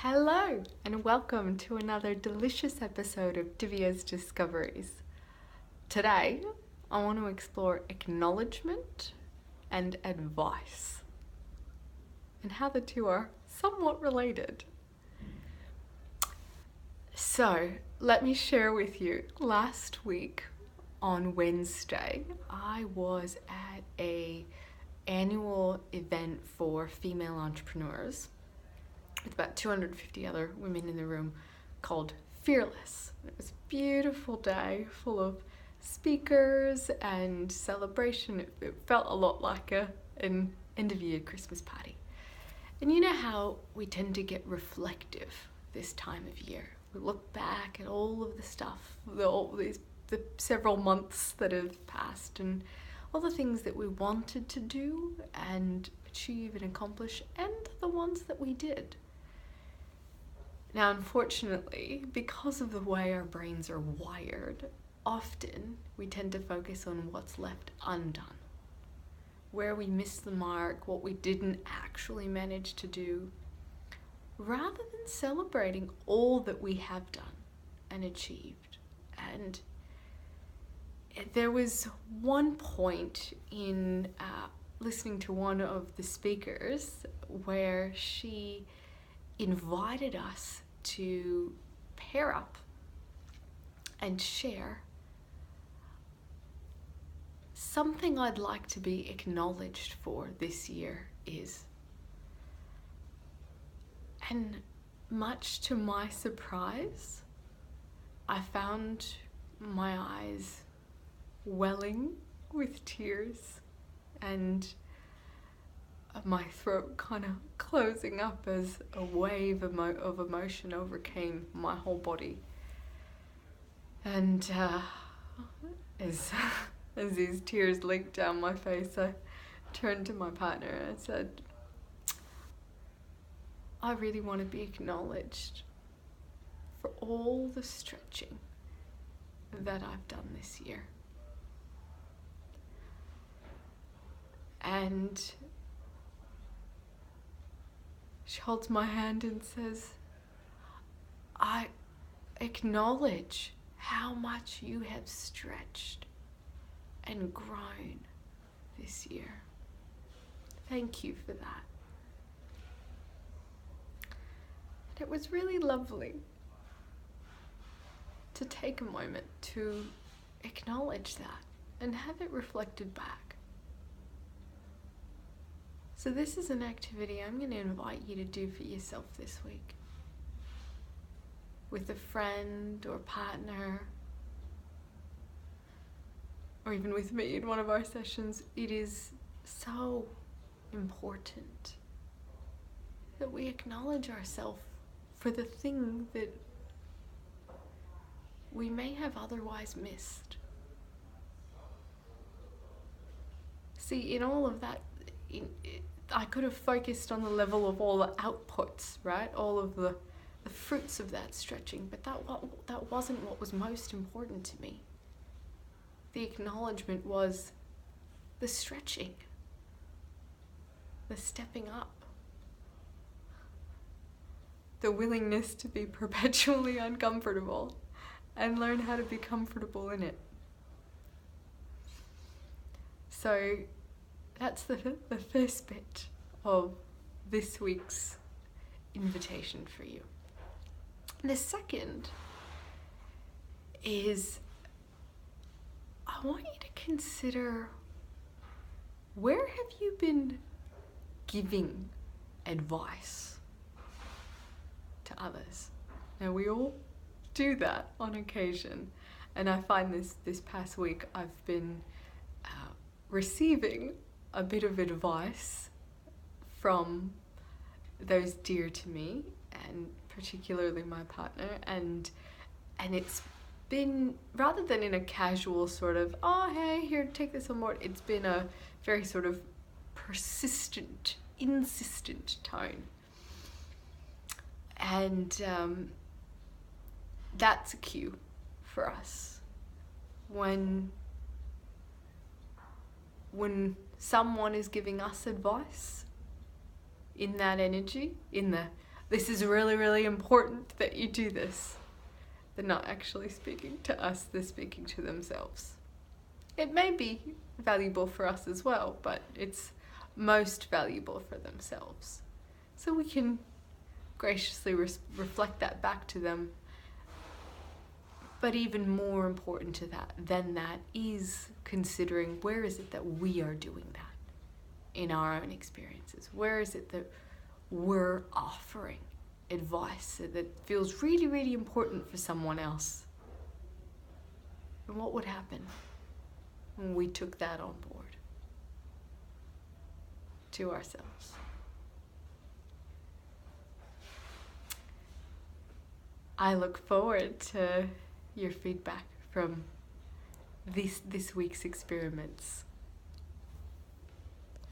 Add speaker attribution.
Speaker 1: Hello, and welcome to another delicious episode of Divya's Discoveries. Today, I want to explore acknowledgement and advice, and how the two are somewhat related. So, let me share with you, last week on Wednesday, I was at an annual event for female entrepreneurs with about 250 other women in the room called Fearless. It was a beautiful day full of speakers and celebration. It felt a lot like an end of year Christmas party. And you know how we tend to get reflective this time of year. We look back at all of the stuff, the several months that have passed, and all the things that we wanted to do and achieve and accomplish, and the ones that we did. Now, unfortunately, because of the way our brains are wired, often we tend to focus on what's left undone, where we missed the mark, what we didn't actually manage to do, rather than celebrating all that we have done and achieved. And there was one point in listening to one of the speakers where she invited us to pair up and share something I'd like to be acknowledged for this year is. And much to my surprise, I found my eyes welling with tears and my throat kind of closing up as a wave of emotion overcame my whole body. And as these tears leaked down my face, I turned to my partner and I said, I really want to be acknowledged for all the stretching that I've done this year. And she holds my hand and says, I acknowledge how much you have stretched and grown this year. Thank you for that. And it was really lovely to take a moment to acknowledge that and have it reflected back. So this is an activity I'm going to invite you to do for yourself this week. With a friend or partner, or even with me in one of our sessions. It is so important that we acknowledge ourselves for the thing that we may have otherwise missed. See, in all of that, I could have focused on the level of all the outputs, right? All of the fruits of that stretching, but that wasn't what was most important to me. The acknowledgement was the stretching, the stepping up, the willingness to be perpetually uncomfortable and learn how to be comfortable in it. So that's the first bit of this week's invitation for you. The second is, I want you to consider, where have you been giving advice to others? Now, we all do that on occasion, and I find this past week I've been receiving a bit of advice from those dear to me, and particularly my partner, and it's been, rather than in a casual sort of, oh hey, here, take this on board, it's been a very sort of persistent, insistent tone. And that's a cue for us. When someone is giving us advice in that energy, in the this is really, really important that you do this. They're not actually speaking to us, they're speaking to themselves. It may be valuable for us as well, but it's most valuable for themselves. So we can graciously reflect that back to them. But even more important than that is considering, where is it that we are doing that in our own experiences? Where is it that we're offering advice that feels really, really important for someone else? And what would happen when we took that on board to ourselves? I look forward to your feedback from this week's experiments.